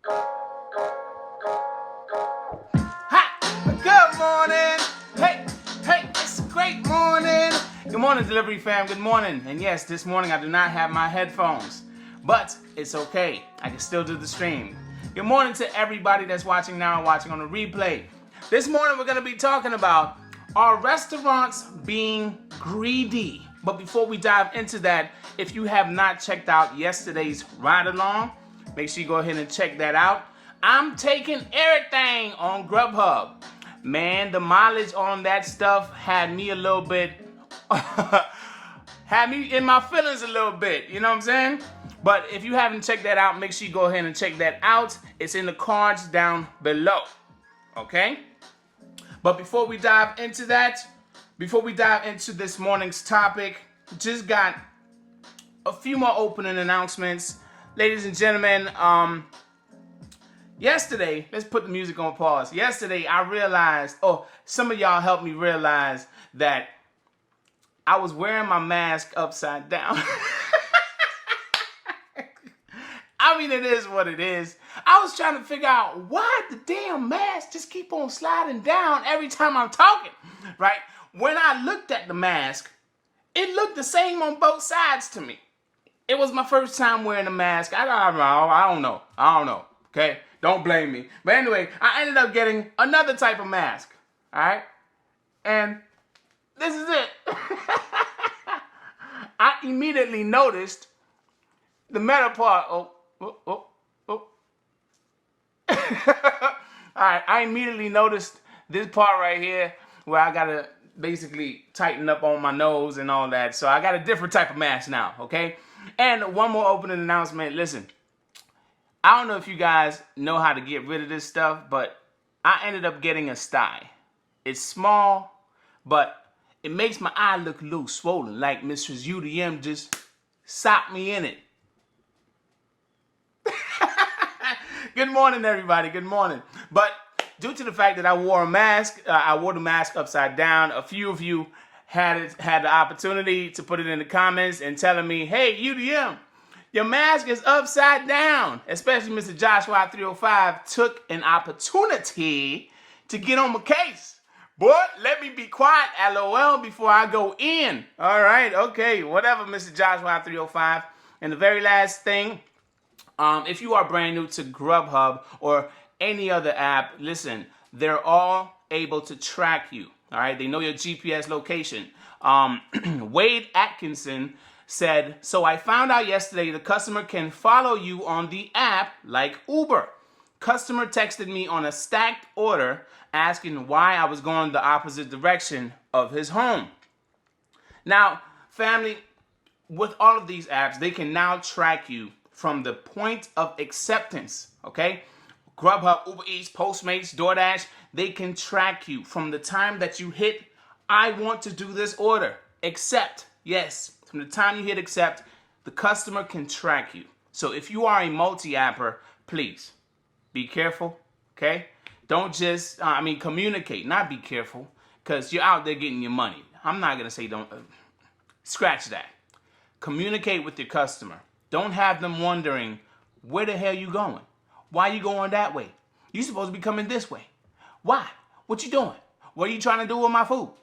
Good morning. Hey, it's a great morning. Good morning, delivery fam. Good morning. And yes, this morning I do not have my headphones, but it's okay. I can still do the stream. Good morning to everybody that's watching now and watching on the replay. This morning we're going to be talking about, are restaurants being greedy? But before we dive into that, if you have not checked out yesterday's ride along, make sure you go ahead and check that out. I'm taking everything on Grubhub. Man, the mileage on that stuff had me a little bit, had me in my feelings a little bit, you know what I'm saying? But if you haven't checked that out, make sure you go ahead and check that out. It's in the cards down below, okay? But before we dive into that, before we dive into this morning's topic, just got a few more opening announcements. Ladies and gentlemen, yesterday, let's put the music on pause. Yesterday, I realized, some of y'all helped me realize that I was wearing my mask upside down. I mean, it is what it is. I was trying to figure out why the damn mask just keep on sliding down every time I'm talking, right? When I looked at the mask, it looked the same on both sides to me. It was my first time wearing a mask. I don't know, okay? Don't blame me. But anyway, I ended up getting another type of mask, all right? And this is it. I immediately noticed the metal part. All right, I immediately noticed this part right here where I gotta basically tighten up on my nose and all that. So I got a different type of mask now, okay? And one more opening announcement. Listen, I don't know if you guys know how to get rid of this stuff, but I ended up getting a sty. It's small, but it makes my eye look a little swollen, like Mrs. UDM just socked me in it. Good morning, everybody. Good morning. But due to the fact that I wore a mask, I wore the mask upside down. A few of you had the opportunity to put it in the comments and telling me, hey, UDM, your mask is upside down. Especially Mr. Joshua 305 took an opportunity to get on my case. Boy, let me be quiet, LOL, before I go in. All right, okay, whatever, Mr. Joshua 305. And the very last thing, if you are brand new to Grubhub or any other app, listen, they're all able to track you. All right, they know your GPS location. Wade Atkinson said, so I found out yesterday the customer can follow you on the app like Uber. Customer texted me on a stacked order asking why I was going the opposite direction of his home. Now, family, with all of these apps, they can now track you from the point of acceptance, okay? Grubhub, Uber Eats, Postmates, DoorDash, they can track you from the time that you hit, I want to do this order, accept, yes. From the time you hit accept, the customer can track you. So if you are a multi-apper, please be careful, okay? Don't just, communicate, not be careful, because you're out there getting your money. I'm not going to say don't, scratch that. Communicate with your customer. Don't have them wondering, where the hell you going? Why you going that way? You supposed to be coming this way. Why? What you doing? What are you trying to do with my food?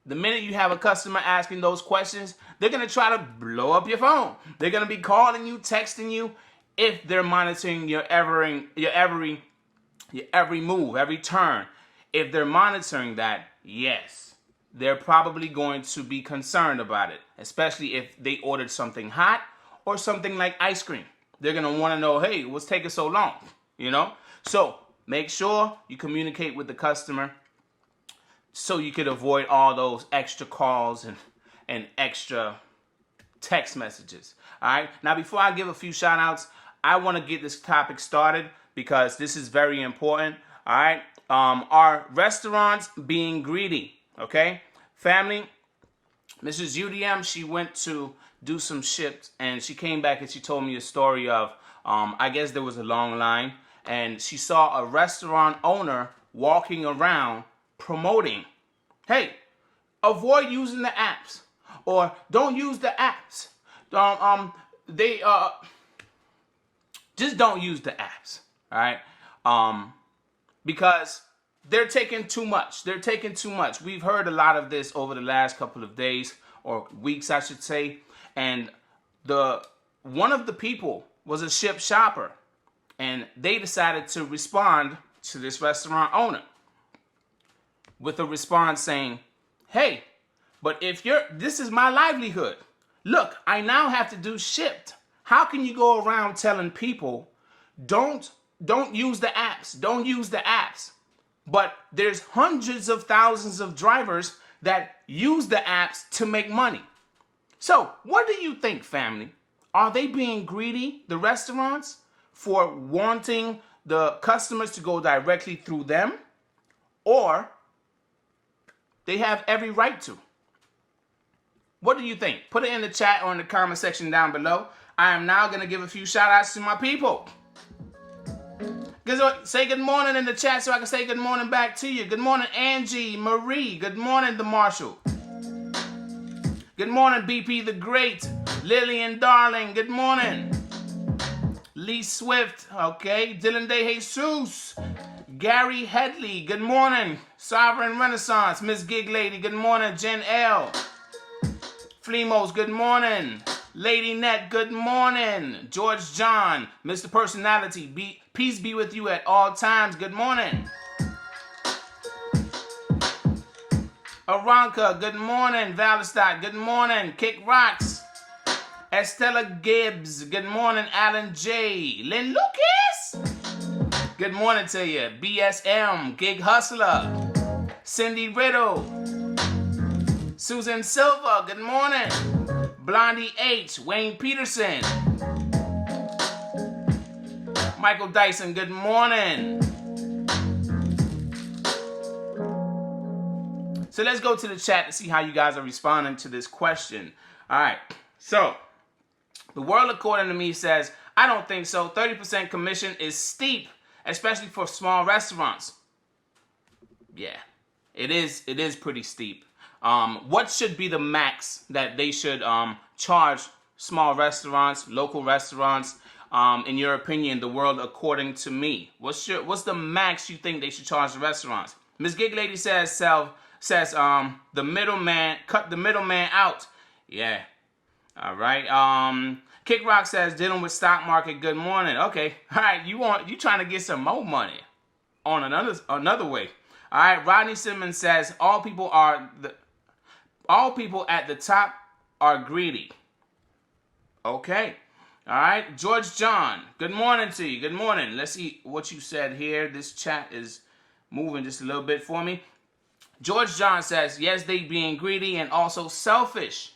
The minute you have a customer asking those questions, they're going to try to blow up your phone. They're going to be calling you, texting you, if they're monitoring your every move, every turn. If they're monitoring that, yes, they're probably going to be concerned about it, especially if they ordered something hot or something like ice cream. They're going to want to know, hey, what's taking so long? You know? So make sure you communicate with the customer so you could avoid all those extra calls and extra text messages. All right? Now, before I give a few shout outs, I want to get this topic started because this is very important. All right? Are restaurants being greedy? Okay? Family, Mrs. UDM, she went to do some shifts and she came back and she told me a story of, I guess there was a long line and she saw a restaurant owner walking around promoting, hey, avoid using the apps or don't use the apps. Just don't use the apps. All right. Because they're taking too much. They're taking too much. We've heard a lot of this over the last couple of days or weeks, I should say. And one of the people was a Shipt shopper, and they decided to respond to this restaurant owner with a response saying, "Hey, but this is my livelihood. Look, I now have to do Shipt. How can you go around telling people don't use the apps, don't use the apps? But there's hundreds of thousands of drivers that use the apps to make money." So what do you think, family? Are they being greedy, the restaurants, for wanting the customers to go directly through them? Or they have every right to? What do you think? Put it in the chat or in the comment section down below. I am now going to give a few shout outs to my people. Say good morning in the chat so I can say good morning back to you. Good morning, Angie, Marie. Good morning, the Marshall. Good morning, BP the Great. Lillian Darling, good morning. Lee Swift, okay. Dylan De Jesus. Gary Headley, good morning. Sovereign Renaissance. Miss Gig Lady, good morning. Jen L. Fleemos, good morning. Lady Net, good morning. George John, Mr. Personality, peace be with you at all times. Good morning. Aranka, good morning. Valestat, good morning. Kick Rocks. Estella Gibbs, good morning. Alan J. Lynn Lucas, good morning to you. BSM, Gig Hustler. Cindy Riddle. Susan Silva, good morning. Blondie H. Wayne Peterson. Michael Dyson, good morning. So let's go to the chat to see how you guys are responding to this question. All right. So the world according to me says, I don't think so. 30% commission is steep, especially for small restaurants. Yeah, it is pretty steep. What should be the max that they should charge small restaurants, local restaurants, in your opinion, the world according to me? What's the max you think they should charge the restaurants? Miss Gig Lady says the middleman, cut the middleman out. Yeah. All right. Kick Rock says dealing with stock market. Good morning. Okay. All right. You trying to get some more money on another way. All right. Rodney Simmons says all people at the top are greedy. Okay. All right. George John, good morning to you. Good morning. Let's see what you said here. This chat is moving just a little bit for me. George John says, yes, they being greedy and also selfish.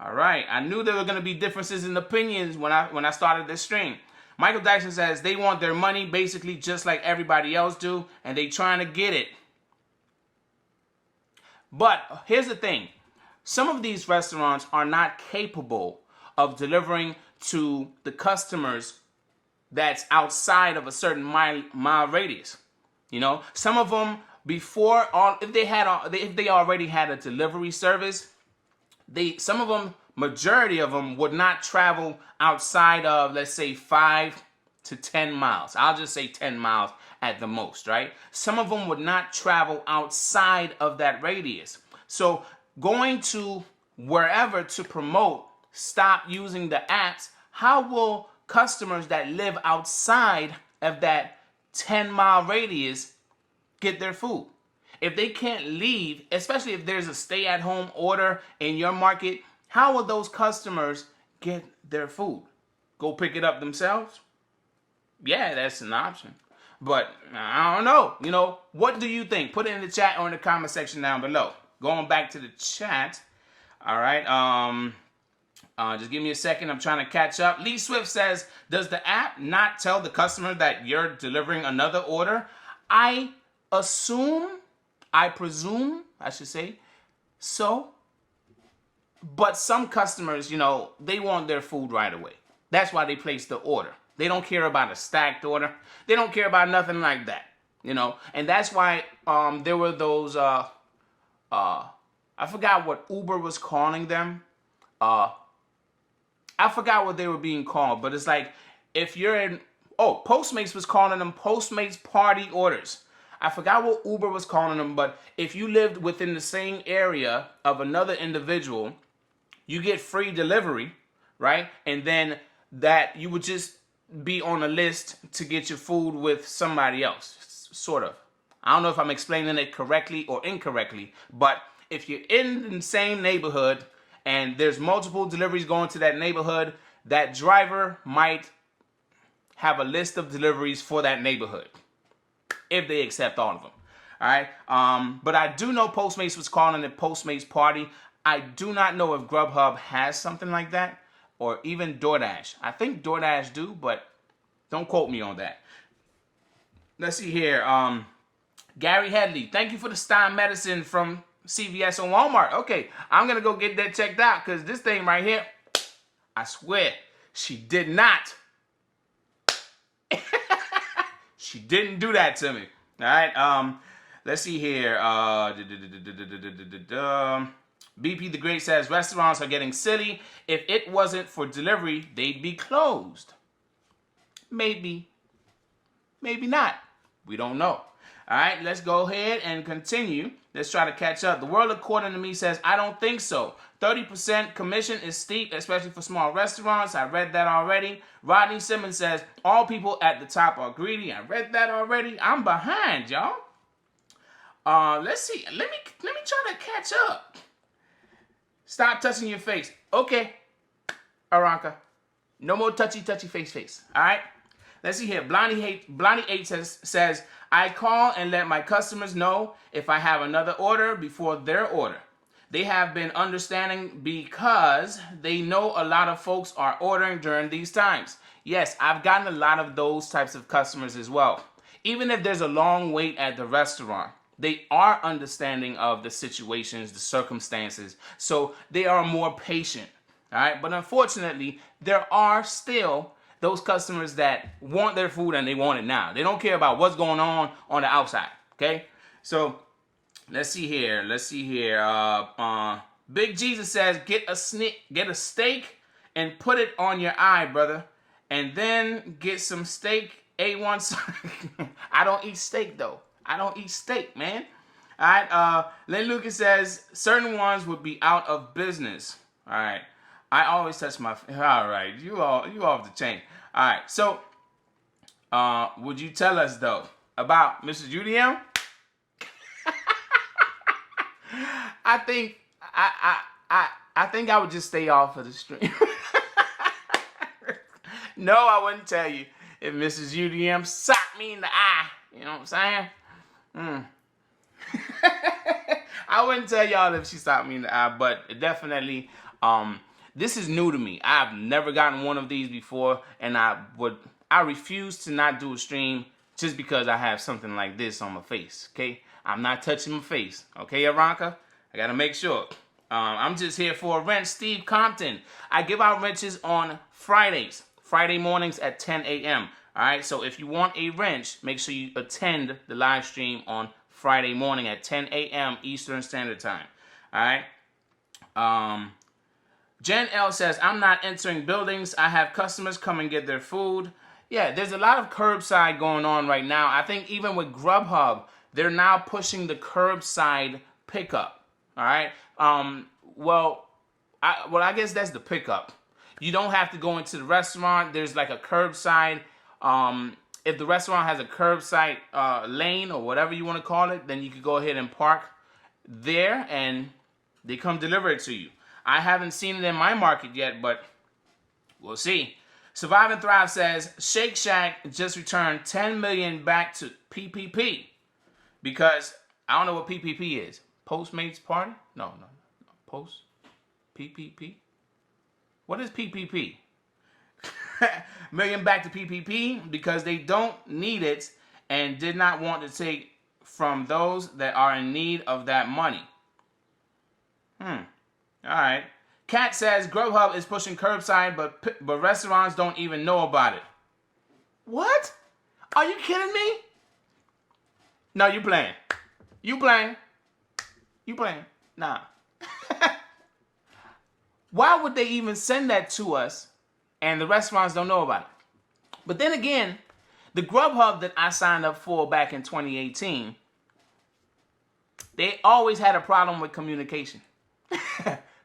All right. I knew there were going to be differences in opinions when I started this stream. Michael Dyson says they want their money basically just like everybody else do, and they trying to get it. But here's the thing. Some of these restaurants are not capable of delivering to the customers that's outside of a certain mile radius. You know, some of them if they already had a delivery service, some of them, majority of them would not travel outside of, let's say, 5 to 10 miles. I'll just say 10 miles at the most, right? Some of them would not travel outside of that radius. So going to wherever to promote, stop using the apps, how will customers that live outside of that 10-mile radius get their food? If they can't leave, especially if there's a stay-at-home order in your market, how will those customers get their food? Go pick it up themselves? Yeah, that's an option. But I don't know. You know, what do you think? Put it in the chat or in the comment section down below. Going back to the chat. All right. Just give me a second. I'm trying to catch up. Lee Swift says, does the app not tell the customer that you're delivering another order? I presume, I should say, so. But some customers, you know, they want their food right away. That's why they place the order. They don't care about a stacked order. They don't care about nothing like that, you know. And that's why there were those, I forgot what Uber was calling them. I forgot what they were being called, but it's like if you're in Oh, Postmates was calling them Postmates party orders. I forgot what Uber was calling them, but if you lived within the same area of another individual, you get free delivery, right? And then that you would just be on a list to get your food with somebody else, sort of. I don't know if I'm explaining it correctly or incorrectly, but if you're in the same neighborhood and there's multiple deliveries going to that neighborhood, that driver might have a list of deliveries for that neighborhood, if they accept all of them. All right. But I do know Postmates was calling it Postmates Party. I do not know if Grubhub has something like that, or even DoorDash. I think DoorDash do, but don't quote me on that. Let's see here. Gary Headley, thank you for the Stein medicine from CVS and Walmart. Okay, I'm going to go get that checked out, because this thing right here, I swear, she did not. She didn't do that to me. All right. Let's see here. BP the Great says restaurants are getting silly. If it wasn't for delivery, they'd be closed. Maybe. Maybe not. We don't know. All right, let's go ahead and continue. Let's try to catch up. The World According to Me says, I don't think so. 30% commission is steep, especially for small restaurants. I read that already. Rodney Simmons says, all people at the top are greedy. I read that already. I'm behind, y'all. Let's see. Let me try to catch up. Stop touching your face. Okay, Aranka. No more touchy face. All right. Let's see here. Blondie 8 says, I call and let my customers know if I have another order before their order. They have been understanding because they know a lot of folks are ordering during these times. Yes, I've gotten a lot of those types of customers as well. Even if there's a long wait at the restaurant, they are understanding of the situations, the circumstances, so they are more patient. All right, but unfortunately, there are still those customers that want their food and they want it now. They don't care about what's going on the outside. Okay, so let's see here. Big Jesus says, get a steak and put it on your eye, brother, and then get some steak A1. I don't eat steak though. I don't eat steak, man. All right. Lynn Lucas says certain ones would be out of business. All right. I always touch my. All right. You off the chain. All right. So, would you tell us though about Mrs. UDM? I think I would just stay off of the stream. No, I wouldn't tell you if Mrs. UDM socked me in the eye. You know what I'm saying? I wouldn't tell y'all if she socked me in the eye, but definitely, this is new to me. I've never gotten one of these before, and I refuse to not do a stream just because I have something like this on my face. Okay, I'm not touching my face. Okay, Aranka, I gotta make sure. I'm just here for a wrench. Steve Compton. I give out wrenches on Fridays, Friday mornings at 10 a.m. All right, so if you want a wrench, make sure you attend the live stream on Friday morning at 10 a.m. Eastern Standard Time. All right. Jen L says, I'm not entering buildings. I have customers come and get their food. Yeah, there's a lot of curbside going on right now. I think even with Grubhub, they're now pushing the curbside pickup. All right. Well, I guess that's the pickup. You don't have to go into the restaurant. There's like a curbside. If the restaurant has a curbside lane or whatever you want to call it, then you could go ahead and park there and they come deliver it to you. I haven't seen it in my market yet, but we'll see. Survive and Thrive says, Shake Shack just returned $10 million back to PPP because I don't know what PPP is. Postmates Party? No. Post PPP? What is PPP? Million back to PPP because they don't need it and did not want to take from those that are in need of that money. All right. Kat says Grubhub is pushing curbside, but restaurants don't even know about it. What? Are you kidding me? No, you playing. You playing. Nah. Why would they even send that to us and the restaurants don't know about it? But then again, The Grubhub that I signed up for back in 2018, they always had a problem with communication.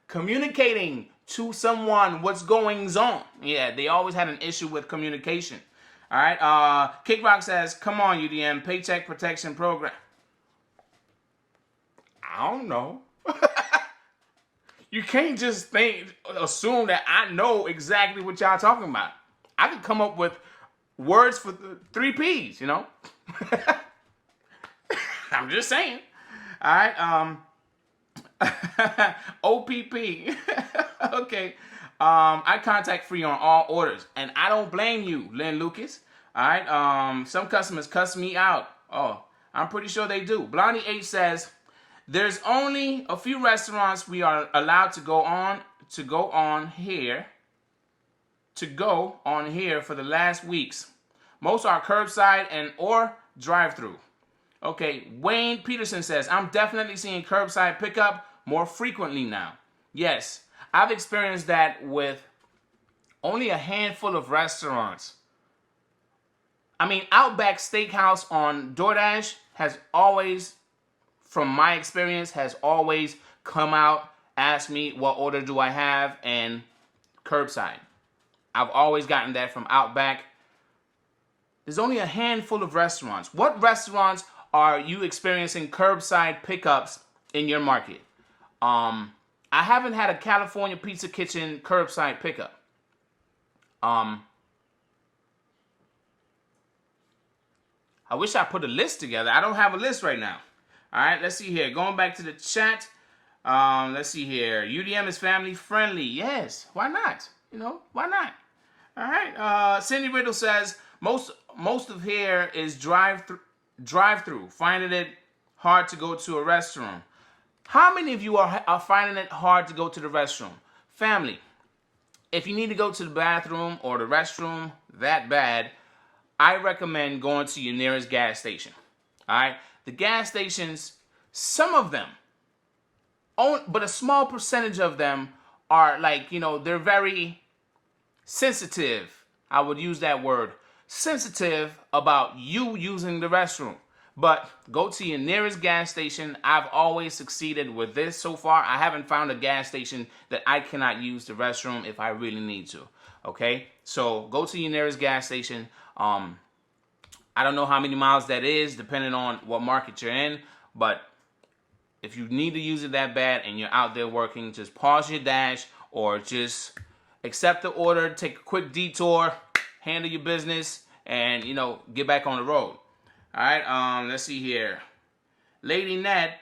Communicating to someone what's going on. Yeah, they always had an issue with communication. All right. Kick Rock says, come on, UDM, Paycheck Protection Program. I don't know. You can't just assume that I know exactly what y'all talking about. I could come up with words for the 3 Ps, you know? I'm just saying. All right. OPP. Okay. I contact free on all orders. And I don't blame you, Lynn Lucas. All right. Some customers cuss me out. Oh, I'm pretty sure they do. Blondie H says, there's only a few restaurants we are allowed to go on here for the last weeks. Most are curbside and or drive-through. Okay, Wayne Peterson says, I'm definitely seeing curbside pickup more frequently now. Yes, I've experienced that with only a handful of restaurants. I mean, Outback Steakhouse on DoorDash has always, from my experience, has always come out, asked me what order do I have, and curbside. I've always gotten that from Outback. There's only a handful of restaurants. What restaurants are you experiencing curbside pickups in your market? I haven't had a California Pizza Kitchen curbside pickup. I wish I put a list together. I don't have a list right now. All right, let's see here. Going back to the chat. Let's see here. UDM is family friendly. Yes, why not? You know, why not? All right. Cindy Riddle says, most of here is drive-through. Finding it hard to go to a restroom. How many of you are finding it hard to go to the restroom? Family, if you need to go to the bathroom or the restroom that bad, I recommend going to your nearest gas station. All right? The gas stations, some of them, but a small percentage of them are like, you know, they're very sensitive. I would use that word. Sensitive about you using the restroom. But go to your nearest gas station. I've always succeeded with this so far. I haven't found a gas station that I cannot use the restroom if I really need to. Okay? So go to your nearest gas station. I don't know how many miles that is, depending on what market you're in. But if you need to use it that bad and you're out there working, just pause your dash or just accept the order, take a quick detour, handle your business, and, you know, get back on the road. All right, let's see here. Lady Ned,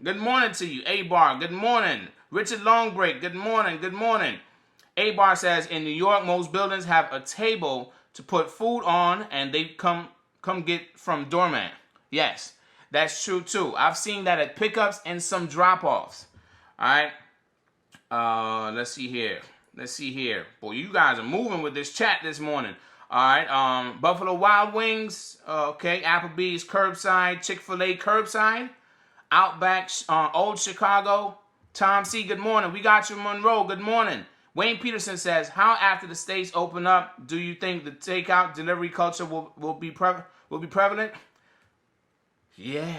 good morning to you. A-Bar, good morning. Richard Longbreak, good morning, good morning. A-Bar says, in New York, most buildings have a table to put food on, and they come get from doorman. Yes, that's true, too. I've seen that at pickups and some drop-offs. All right, let's see here. Boy, you guys are moving with this chat this morning. All right, Buffalo Wild Wings, okay, Applebee's curbside, Chick-fil-A curbside, Outback, Old Chicago, Tom C, good morning. We got you, Monroe, good morning. Wayne Peterson says, how after the states open up, do you think the takeout delivery culture will be prevalent? Yeah,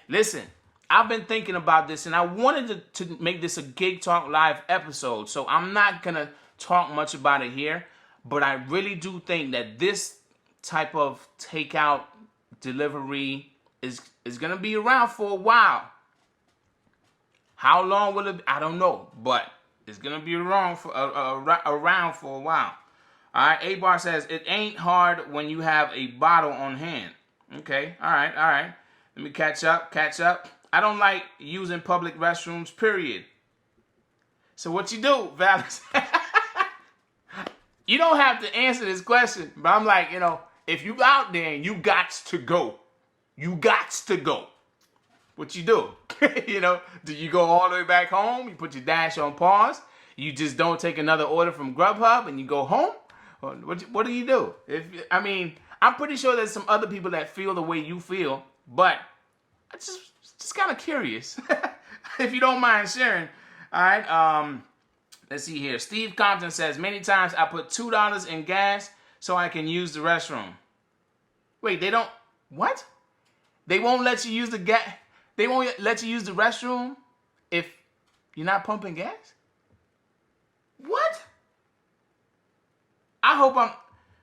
listen, I've been thinking about this, and I wanted to make this a Gig Talk Live episode, so I'm not going to talk much about it here. But I really do think that this type of takeout delivery is going to be around for a while. How long will it be? I don't know, but it's going to be around for a while. All right, A-Bar says, it ain't hard when you have a bottle on hand. Okay, all right. Let me catch up. I don't like using public restrooms, period. So what you do, Vallis? You don't have to answer this question, but I'm like, you know, if you out there and you gots to go, what you do? You know, do you go all the way back home? You put your dash on pause? You just don't take another order from Grubhub and you go home? Or what do you do? I'm pretty sure there's some other people that feel the way you feel, but I'm just kind of curious. If you don't mind sharing. All right, let's see here. Steve Compton says, many times I put $2 in gas so I can use the restroom. Wait, they don't, what? They won't let you use the gas, they won't let you use the restroom if you're not pumping gas? What? I hope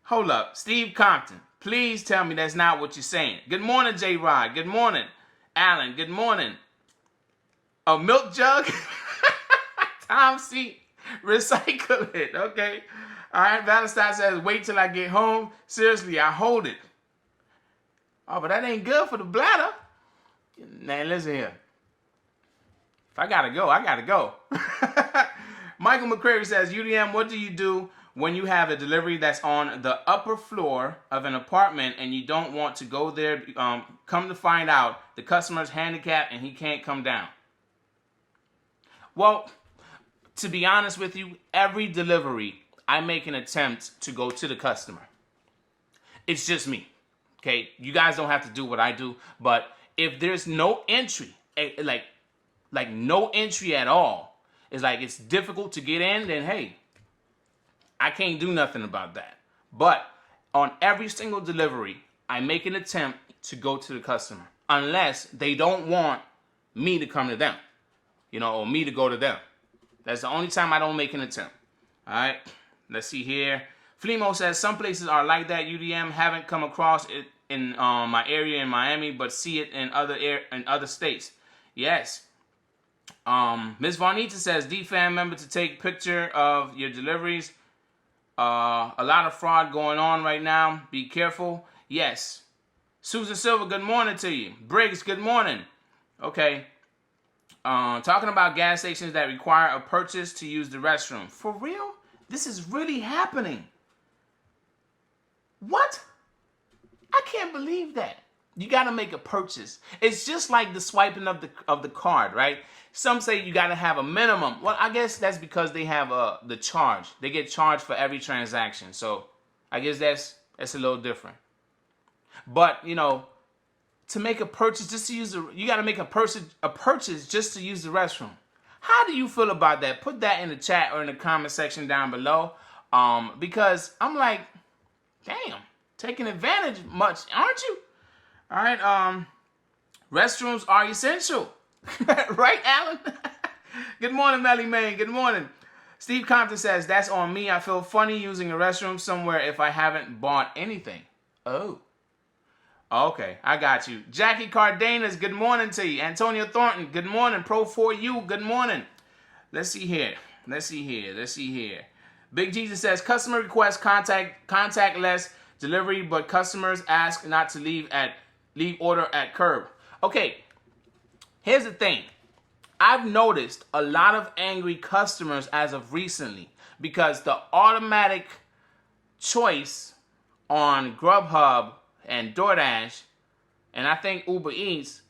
hold up. Steve Compton, please tell me that's not what you're saying. Good morning, J-Rod. Good morning, Alan. Good morning. A milk jug? Tom C. Recycle it. Okay. All right. Valentine says, wait till I get home. Seriously, I hold it. Oh, but that ain't good for the bladder. Man, listen here. If I gotta go, I gotta go. Michael McCrary says, UDM, what do you do when you have a delivery that's on the upper floor of an apartment and you don't want to go there? Come to find out, the customer's handicapped and he can't come down. Well, to be honest with you, every delivery, I make an attempt to go to the customer. It's just me, okay? You guys don't have to do what I do, but if there's no entry, like no entry at all, it's like it's difficult to get in, then hey, I can't do nothing about that. But on every single delivery, I make an attempt to go to the customer, unless they don't want me to come to them, you know, or me to go to them. That's the only time I don't make an attempt. All right, let's see here. Flemo says, some places are like that, UDM. Haven't come across it in my area in Miami, but see it in other states. Yes. Ms. Varnita says, DFAM member to take picture of your deliveries. A lot of fraud going on right now. Be careful. Yes. Susan Silver, good morning to you. Briggs, good morning. Okay. Talking about gas stations that require a purchase to use the restroom. For real? This is really happening. What? I can't believe that. You got to make a purchase. It's just like the swiping of the card, right? Some say you got to have a minimum. Well, I guess that's because they have the charge. They get charged for every transaction. So I guess that's a little different. But, you know, to make a purchase just to use you got to make a purchase just to use the restroom. How do you feel about that? Put that in the chat or in the comment section down below. Because I'm like, damn, taking advantage much, aren't you? All right, restrooms are essential. Right, Alan? Good morning, Melly Main. Good morning. Steve Compton says, that's on me. I feel funny using a restroom somewhere if I haven't bought anything. Oh. Okay, I got you. Jackie Cardenas, good morning to you. Antonio Thornton, good morning. Pro4U, good morning. Let's see here. Big Jesus says, customer requests contactless delivery, but customers ask not to leave order at curb. Okay, here's the thing. I've noticed a lot of angry customers as of recently because the automatic choice on Grubhub and DoorDash, and I think Uber Eats,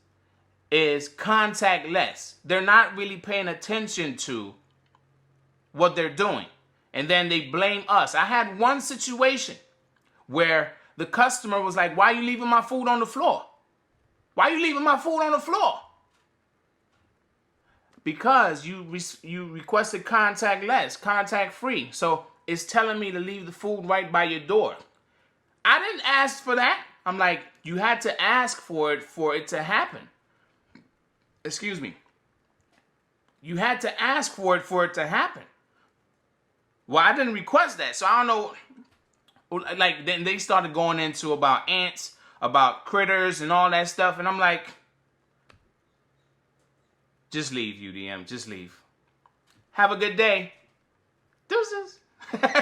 is contactless. They're not really paying attention to what they're doing. And then they blame us. I had one situation where the customer was like, why are you leaving my food on the floor? Why are you leaving my food on the floor? Because you requested contactless, contact free. So it's telling me to leave the food right by your door. I didn't ask for that. I'm like, you had to ask for it to happen. Excuse me. You had to ask for it to happen. Well, I didn't request that. So I don't know. Like, then they started going into about ants, about critters and all that stuff. And I'm like, just leave, UDM. Just leave. Have a good day. Deuces.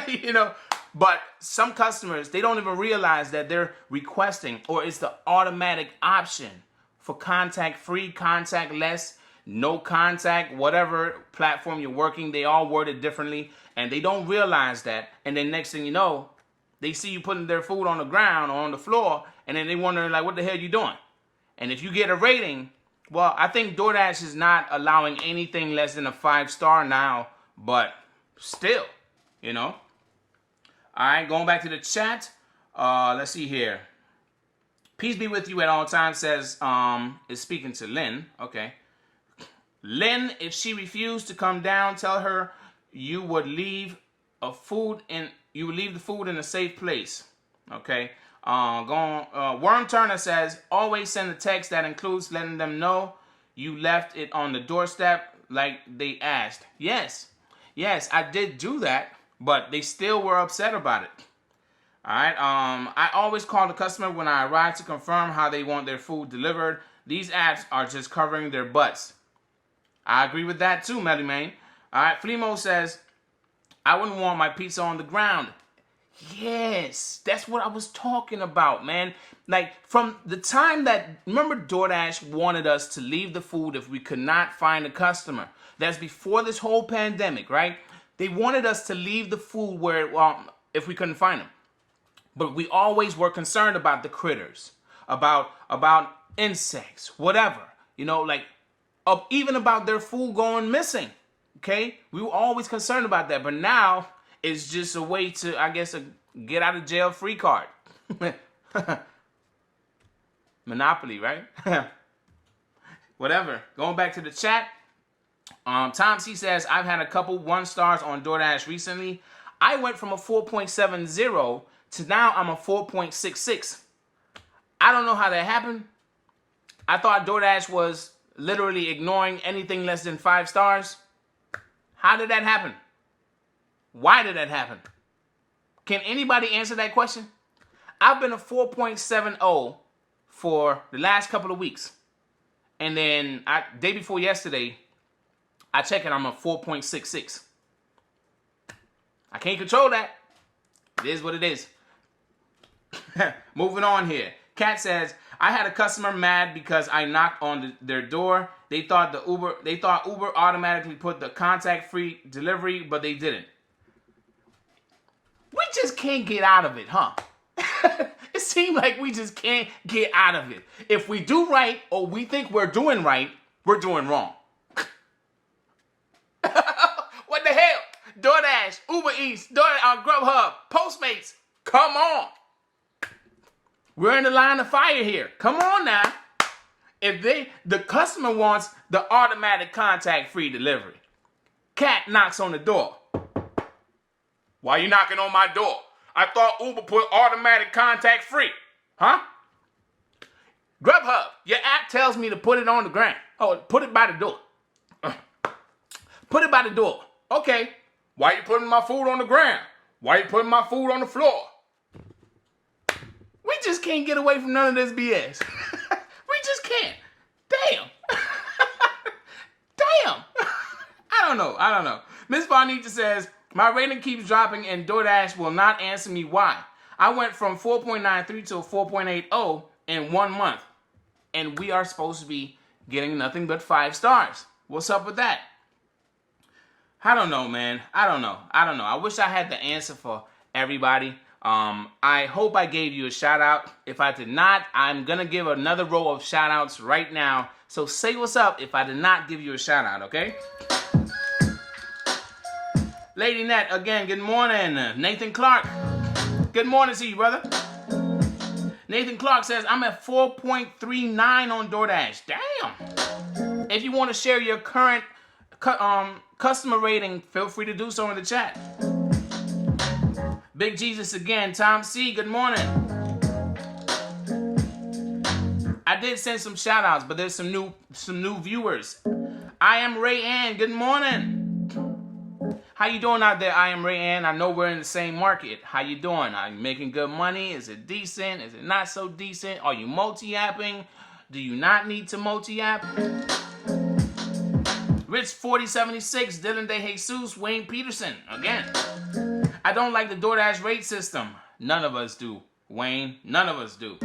You know. But some customers, they don't even realize that they're requesting, or it's the automatic option for contact-free, contactless, no contact, whatever platform you're working. They all word it differently, and they don't realize that. And then next thing you know, they see you putting their food on the ground or on the floor, and then they wondering, like, what the hell are you doing? And if you get a rating, well, I think DoorDash is not allowing anything less than a 5-star now, but still, you know. All right, going back to the chat. Let's see here. Peace be with you at all times says, is speaking to Lynn. Okay. Lynn, if she refused to come down, tell her you would leave the food in a safe place. Okay. Worm Turner says, always send a text that includes letting them know you left it on the doorstep like they asked. Yes, I did do that, but they still were upset about it. All right. I always call the customer when I arrive to confirm how they want their food delivered. These apps are just covering their butts. I agree with that too, Melly Main. All right. Flemo says, I wouldn't want my pizza on the ground. Yes, that's what I was talking about, man. Like, from the time that, remember DoorDash wanted us to leave the food if we could not find a customer. That's before this whole pandemic, right? They wanted us to leave the food where, if we couldn't find them. But we always were concerned about the critters, about insects, whatever. You know, like, even about their food going missing, okay? We were always concerned about that, but now it's just a way to, I guess, a get out of jail free card. Monopoly, right? Whatever. Going back to the chat. Tom C says, I've had a couple 1 stars on DoorDash recently. I went from a 4.70 to now I'm a 4.66. I don't know how that happened. I thought DoorDash was literally ignoring anything less than 5 stars. How did that happen? Why did that happen? Can anybody answer that question? I've been a 4.70 for the last couple of weeks. And then day before yesterday, I checked and I'm a 4.66. I can't control that. It is what it is. Moving on here. Kat says, I had a customer mad because I knocked on their door. They thought Uber automatically put the contact-free delivery, but they didn't. We just can't get out of it, huh? It seems like we just can't get out of it. If we do right or we think we're doing right, we're doing wrong. What the hell? DoorDash, Uber Eats, Grubhub, Postmates. Come on. We're in the line of fire here. Come on now. If the customer wants the automatic contact-free delivery, Cat knocks on the door. Why are you knocking on my door? I thought Uber put automatic contact-free. Huh? Grubhub, your app tells me to put it on the ground. Oh, put it by the door. Put it by the door. Okay. Why you putting my food on the ground? Why you putting my food on the floor? We just can't get away from none of this BS. We just can't. Damn. Damn. I don't know. Miss Bonita says, my rating keeps dropping and DoorDash will not answer me why. I went from 4.93 to a 4.80 in 1 month. And we are supposed to be getting nothing but 5 stars. What's up with that? I don't know, man. I don't know. I wish I had the answer for everybody. I hope I gave you a shout out. If I did not, I'm going to give another row of shout outs right now. So say what's up if I did not give you a shout out, okay? Lady Net, again, good morning. Nathan Clark, good morning to you, brother. Nathan Clark says, I'm at 4.39 on DoorDash. Damn. If you want to share your current customer rating, feel free to do so in the chat. Big Jesus again. Tom C, good morning. I did send some shout outs, but there's some new viewers. I am Ray Ann, good morning. How you doing out there, I am Ray Ann? I know we're in the same market. How you doing? Are you making good money? Is it decent? Is it not so decent? Are you multi-apping? Do you not need to multi-app? Rich 4076, Dylan De Jesus, Wayne Peterson, again. I don't like the DoorDash rate system. None of us do, Wayne. None of us do.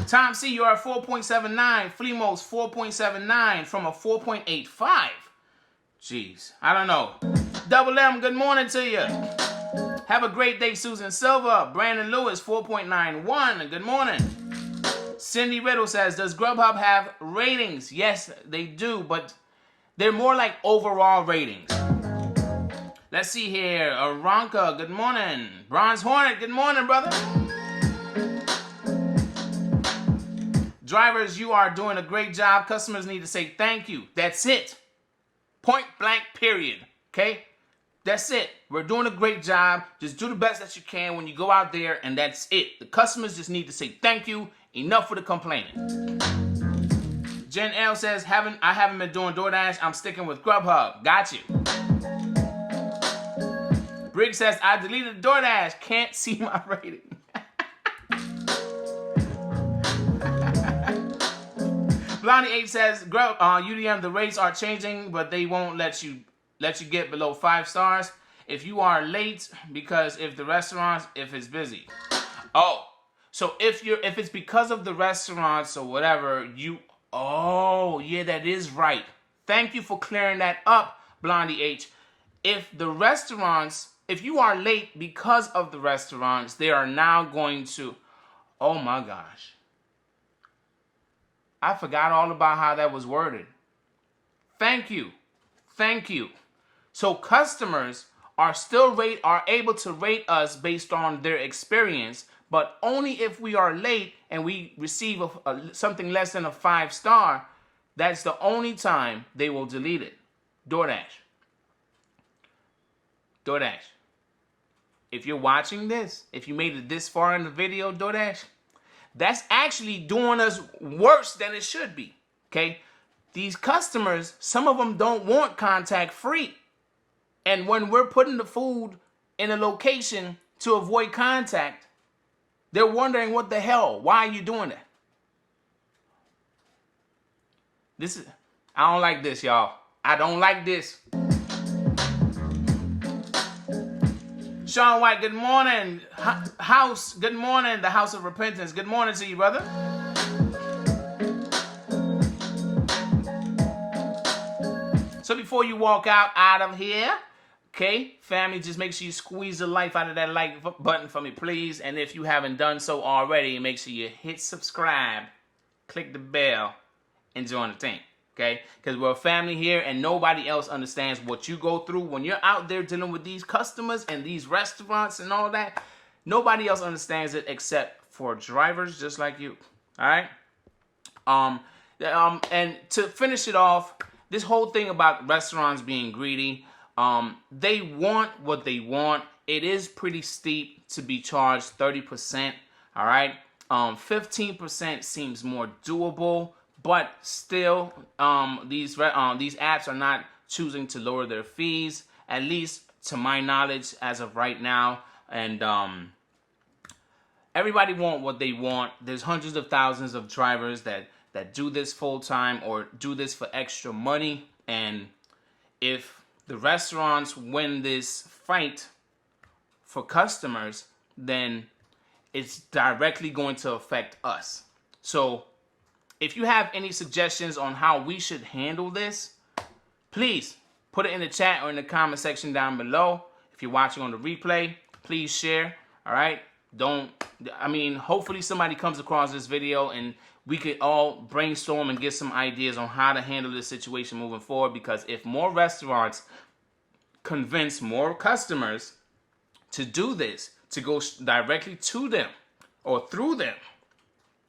Tom C, you are 4.79. Flemo's 4.79 from a 4.85. Jeez, I don't know. Double M, good morning to you. Have a great day, Susan Silva. Brandon Lewis, 4.91. Good morning. Cindy Riddle says, does Grubhub have ratings? Yes, they do, but they're more like overall ratings. Let's see here. Aranka, good morning. Bronze Hornet, good morning, brother. Drivers, you are doing a great job. Customers need to say thank you. That's it. Point blank, period. Okay? That's it. We're doing a great job. Just do the best that you can when you go out there, and that's it. The customers just need to say thank you. Enough with the complaining. Jen L says, I haven't been doing DoorDash. I'm sticking with Grubhub. Got you. Briggs says, I deleted DoorDash. Can't see my rating. Blondie H says, UDM, the rates are changing, but they won't let you get below 5 stars if you are late, because if it's busy. Oh, so if it's because of the restaurants or whatever, oh yeah, that is right. Thank you for clearing that up, Blondie H. If you are late because of the restaurants, they are now going to, oh my gosh. I forgot all about how that was worded. Thank you. Thank you. So customers are able to rate us based on their experience, but only if we are late and we receive something less than a 5-star. That's the only time they will delete it. DoorDash. If you're watching this, if you made it this far in the video, DoorDash, that's actually doing us worse than it should be, okay? These customers, some of them don't want contact free. And when we're putting the food in a location to avoid contact, they're wondering, what the hell? Why are you doing that? I don't like this, y'all. I don't like this. Sean White, good morning. House, good morning. The House of Repentance. Good morning to you, brother. So before you walk out of here, okay, family, just make sure you squeeze the life out of that like button for me, please. And if you haven't done so already, make sure you hit subscribe, click the bell, and join the team. Okay, because we're a family here and nobody else understands what you go through when you're out there dealing with these customers and these restaurants and all that. Nobody else understands it except for drivers just like you. All right. And to finish it off, this whole thing about restaurants being greedy, they want what they want. It is pretty steep to be charged 30%. All right. 15% seems more doable. But still, these apps are not choosing to lower their fees, at least to my knowledge as of right now. And everybody want what they want. There's hundreds of thousands of drivers that do this full time or do this for extra money. And if the restaurants win this fight for customers, then it's directly going to affect us. So if you have any suggestions on how we should handle this, please put it in the chat or in the comment section down below. If you're watching on the replay, please share. All right. Hopefully somebody comes across this video and we could all brainstorm and get some ideas on how to handle this situation moving forward. Because if more restaurants convince more customers to do this, to go directly to them or through them,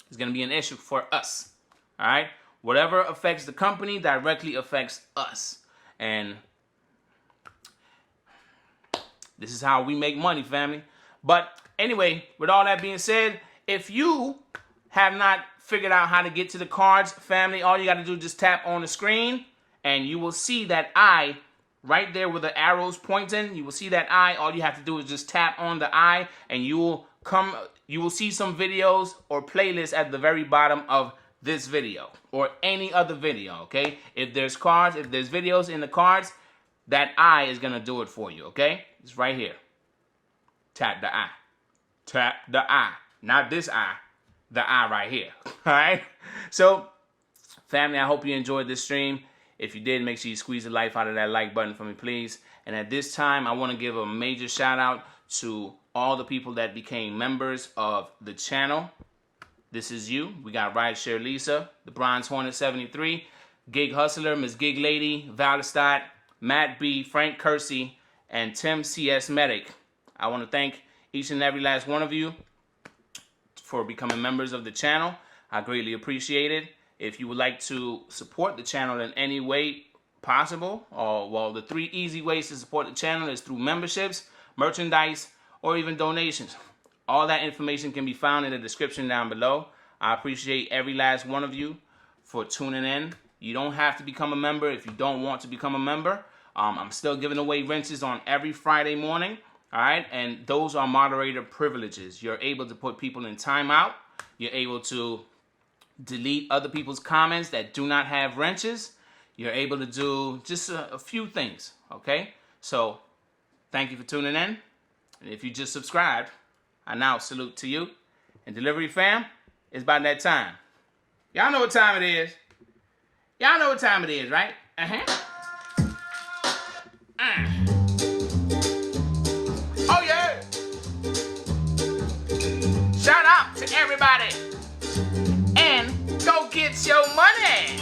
it's going to be an issue for us. All right, whatever affects the company directly affects us. And this is how we make money, family. But anyway, with all that being said, if you have not figured out how to get to the cards, family, all you got to do is just tap on the screen and you will see that eye right there with the arrows pointing. You will see that eye. All you have to do is just tap on the eye and you will see some videos or playlists at the very bottom of this video or any other video, okay? If there's cards, if there's videos in the cards, that eye is gonna do it for you, okay? It's right here. Tap the eye. Tap the eye. Not this eye. The eye right here. All right? So, family, I hope you enjoyed this stream. If you did, make sure you squeeze the life out of that like button for me, please. And at this time, I want to give a major shout out to all the people that became members of the channel. This is you. We got Rideshare Lisa, the Bronze Hornet 73, Gig Hustler, Miss Gig Lady, Valestat, Matt B, Frank Kersey, and Tim CS Medic. I want to thank each and every last one of you for becoming members of the channel. I greatly appreciate it. If you would like to support the channel in any way, possible. Or, well, the 3 easy ways to support the channel is through memberships, merchandise, or even donations. All that information can be found in the description down below. I appreciate every last one of you for tuning in. You don't have to become a member if you don't want to become a member. I'm still giving away wrenches on every Friday morning. All right, and those are moderator privileges. You're able to put people in timeout. You're able to delete other people's comments that do not have wrenches. You're able to do just a few things, okay? So thank you for tuning in. And if you just subscribed, I now salute to you. And Delivery Fam, it's about that time. Y'all know what time it is. Y'all know what time it is, right? Oh, yeah. Shout out to everybody. And go get your money.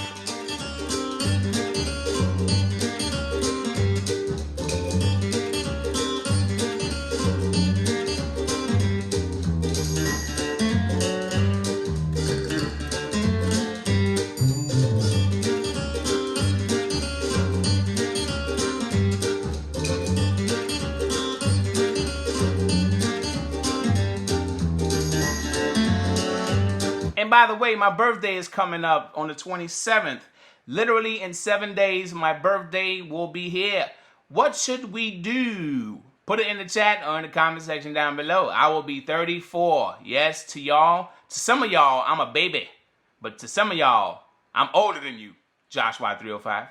And by the way, my birthday is coming up on the 27th. Literally in 7 days, my birthday will be here. What should we do? Put it in the chat or in the comment section down below. I will be 34. Yes, to y'all. To some of y'all, I'm a baby. But to some of y'all, I'm older than you. Josh Y305.